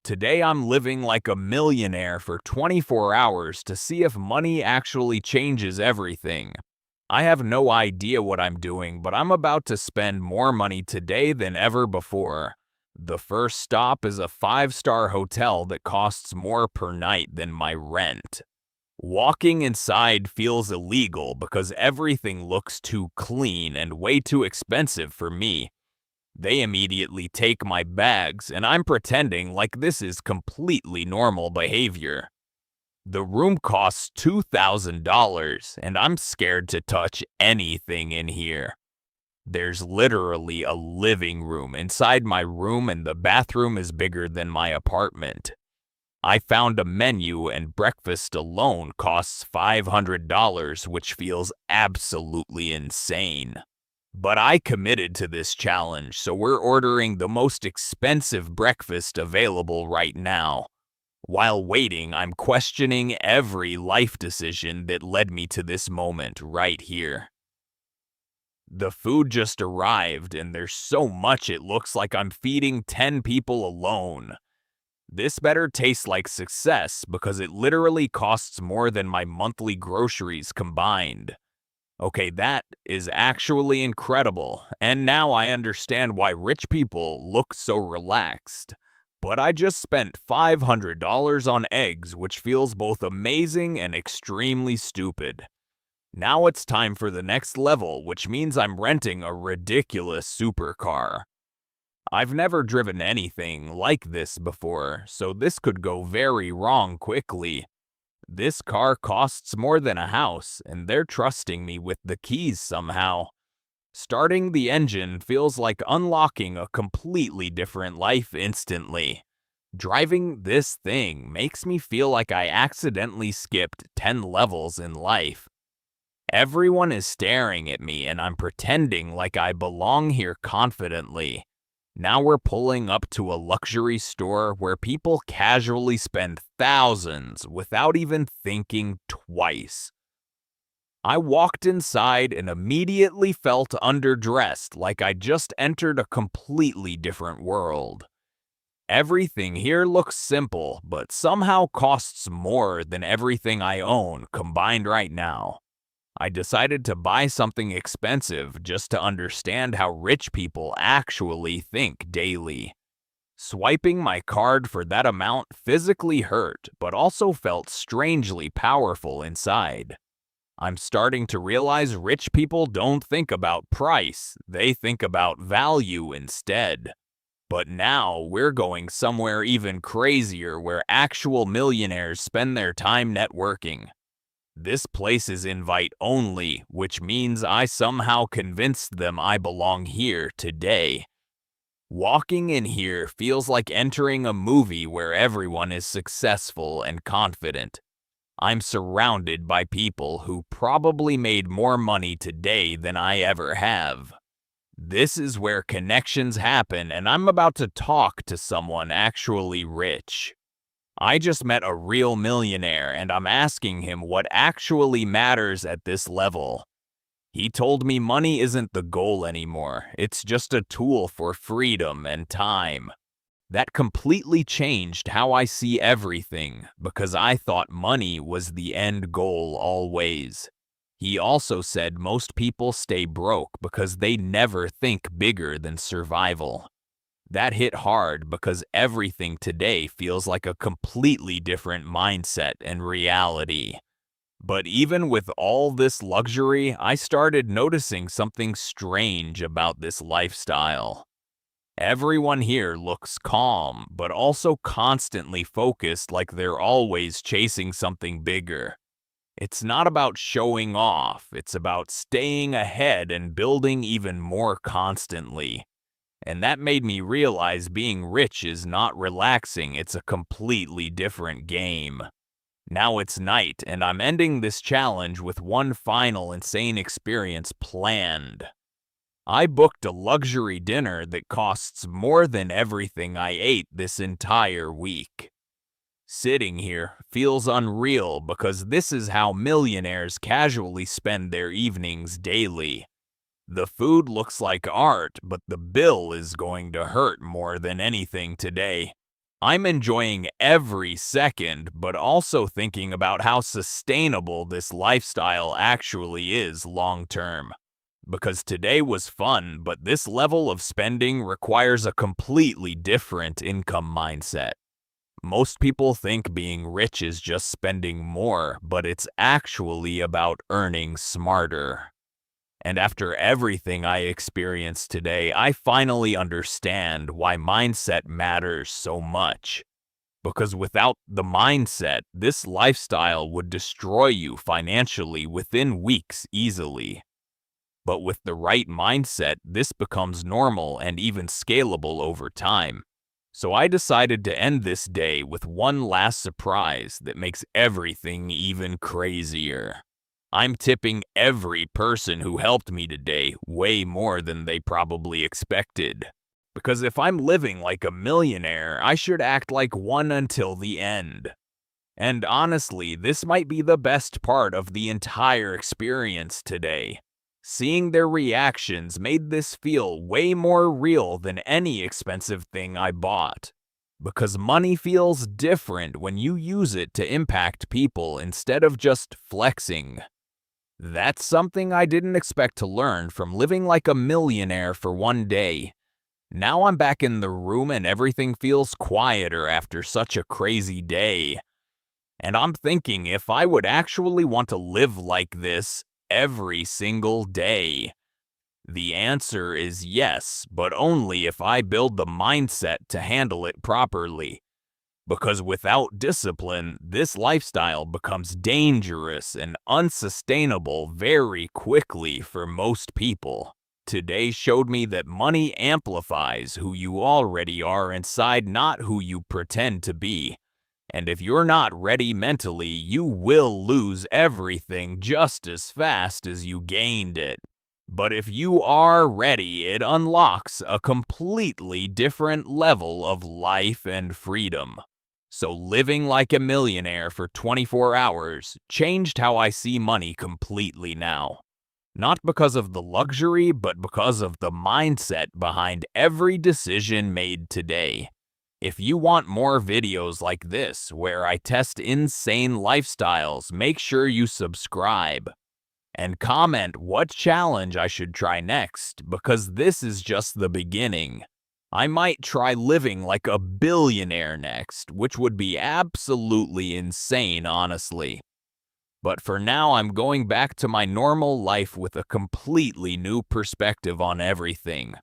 Today I'm living like a millionaire for 24 hours to see if money actually changes everything. I have no idea what I'm doing, but I'm about to spend more money today than ever before. The first stop is a five-star hotel that costs more per night than my rent. Walking inside feels illegal because everything looks too clean and way too expensive for me. They immediately take my bags, and I'm pretending like this is completely normal behavior. The room costs $2,000, and I'm scared to touch anything in here. There's literally a living room inside my room, and the bathroom is bigger than my apartment. I found a menu, and breakfast alone costs $500, which feels absolutely insane. But I committed to this challenge, so we're ordering the most expensive breakfast available right now. While waiting, I'm questioning every life decision that led me to this moment right here. The food just arrived, and there's so much it looks like I'm feeding 10 people alone. This better taste like success because it literally costs more than my monthly groceries combined. Okay, that is actually incredible, and now I understand why rich people look so relaxed. But I just spent $500 on eggs, which feels both amazing and extremely stupid. Now it's time for the next level, which means I'm renting a ridiculous supercar. I've never driven anything like this before, so this could go very wrong quickly. This car costs more than a house, and they're trusting me with the keys somehow. Starting the engine feels like unlocking a completely different life instantly. Driving this thing makes me feel like I accidentally skipped 10 levels in life. Everyone is staring at me, and I'm pretending like I belong here confidently. Now we're pulling up to a luxury store where people casually spend thousands without even thinking twice. I walked inside and immediately felt underdressed, like I just entered a completely different world. Everything here looks simple, but somehow costs more than everything I own combined right now. I decided to buy something expensive just to understand how rich people actually think daily. Swiping my card for that amount physically hurt, but also felt strangely powerful inside. I'm starting to realize rich people don't think about price, they think about value instead. But now we're going somewhere even crazier where actual millionaires spend their time networking. This place is invite only, which means I somehow convinced them I belong here today. Walking in here feels like entering a movie where everyone is successful and confident. I'm surrounded by people who probably made more money today than I ever have. This is where connections happen, and I'm about to talk to someone actually rich. I just met a real millionaire, and I'm asking him what actually matters at this level. He told me money isn't the goal anymore, it's just a tool for freedom and time. That completely changed how I see everything, because I thought money was the end goal always. He also said most people stay broke because they never think bigger than survival. That hit hard because everything today feels like a completely different mindset and reality. But even with all this luxury, I started noticing something strange about this lifestyle. Everyone here looks calm, but also constantly focused like they're always chasing something bigger. It's not about showing off, it's about staying ahead and building even more constantly. And that made me realize being rich is not relaxing, it's a completely different game. Now it's night, and I'm ending this challenge with one final insane experience planned. I booked a luxury dinner that costs more than everything I ate this entire week. Sitting here feels unreal because this is how millionaires casually spend their evenings daily. The food looks like art, but the bill is going to hurt more than anything today. I'm enjoying every second, but also thinking about how sustainable this lifestyle actually is long term. Because today was fun, but this level of spending requires a completely different income mindset. Most people think being rich is just spending more, but it's actually about earning smarter. And after everything I experienced today, I finally understand why mindset matters so much. Because without the mindset, this lifestyle would destroy you financially within weeks easily. But with the right mindset, this becomes normal and even scalable over time. So I decided to end this day with one last surprise that makes everything even crazier. I'm tipping every person who helped me today way more than they probably expected. Because if I'm living like a millionaire, I should act like one until the end. And honestly, this might be the best part of the entire experience today. Seeing their reactions made this feel way more real than any expensive thing I bought. Because money feels different when you use it to impact people instead of just flexing. That's something I didn't expect to learn from living like a millionaire for one day. Now I'm back in the room and everything feels quieter after such a crazy day. And I'm thinking if I would actually want to live like this every single day. The answer is yes, but only if I build the mindset to handle it properly. Because without discipline, this lifestyle becomes dangerous and unsustainable very quickly for most people. Today showed me that money amplifies who you already are inside, not who you pretend to be. And if you're not ready mentally, you will lose everything just as fast as you gained it. But if you are ready, it unlocks a completely different level of life and freedom. So living like a millionaire for 24 hours changed how I see money completely now. Not because of the luxury, but because of the mindset behind every decision made today. If you want more videos like this, where I test insane lifestyles, make sure you subscribe. And comment what challenge I should try next, because this is just the beginning. I might try living like a billionaire next, which would be absolutely insane, honestly. But for now, I'm going back to my normal life with a completely new perspective on everything.